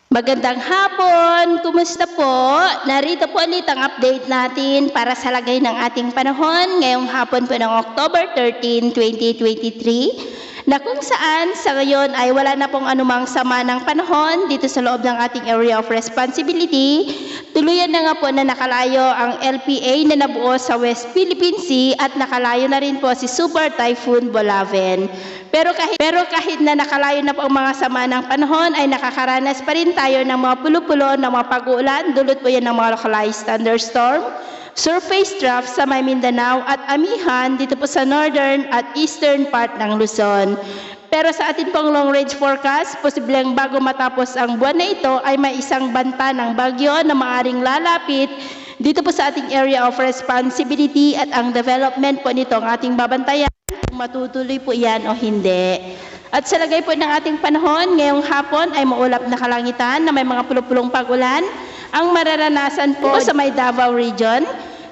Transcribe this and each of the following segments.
Magandang hapon! Kumusta po? Narito po ulit ang update natin para sa lagay ng ating panahon ngayong hapon po ng October 13, 2023 na kung saan sa ngayon ay wala na pong anumang sama ng panahon dito sa loob ng ating area of responsibility. Tuluyan na nga po na nakalayo ang LPA na nabuo sa West Philippine Sea at nakalayo na rin po si Super Typhoon Bolaven. Pero kahit na nakalayo na po ang mga sama ng panahon ay nakakaranas pa rin tayo ng mga pulo-pulo ng mga pag-uulan. Dulot po yan ng mga localized thunderstorm, surface trough sa may Mindanao at amihan dito po sa northern at eastern part ng Luzon. Pero sa atin pong long range forecast, posibleng bago matapos ang buwan na ito ay may isang banta ng bagyo na maaring lalapit dito po sa ating area of responsibility at ang development po nito ang ating babantayan kung matutuloy po yan o hindi. At sa lagay po ng ating panahon, ngayong hapon ay maulap na kalangitan na may mga pulupulong pag-ulan ang mararanasan po sa may Davao Region,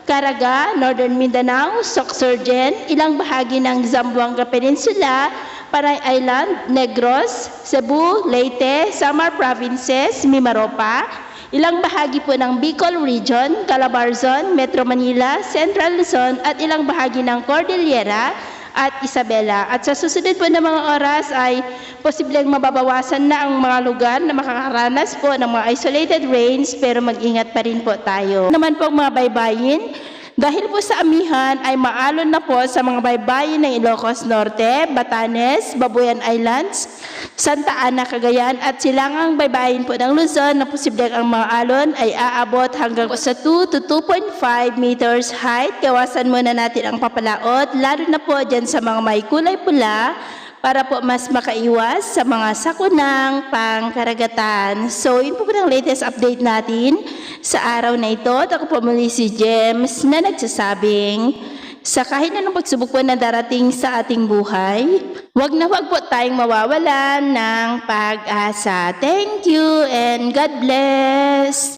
Caraga, Northern Mindanao, Sorsogon, ilang bahagi ng Zamboanga Peninsula, Panay Island, Negros, Cebu, Leyte, Samar Provinces, Mimaropa, ilang bahagi po ng Bicol Region, Calabarzon, Metro Manila, Central Luzon at ilang bahagi ng Cordillera at Isabela. At sa susunod po ng mga oras ay posibleng mababawasan na ang mga lugar na makakaranas po ng mga isolated rains pero mag-ingat pa rin po tayo. Naman po mga baybayin, dahil po sa amihan ay maalon na po sa mga baybayin ng Ilocos Norte, Batanes, Babuyan Islands, Santa Ana, Cagayan at silangang baybayin po ng Luzon na posibleng ang mga alon ay aabot hanggang sa 2 to 2.5 meters height. Kawasan muna natin ang papalaot, lalo na po dyan sa mga may kulay pula para po mas makaiwas sa mga sakunang pangkaragatan. So, yun po ang latest update natin sa araw na ito. At ako po muli si James na nagsasabing, sa kahit anong pagsubok po na darating sa ating buhay, wag na wag po tayong mawawalan ng pag-asa. Thank you and God bless!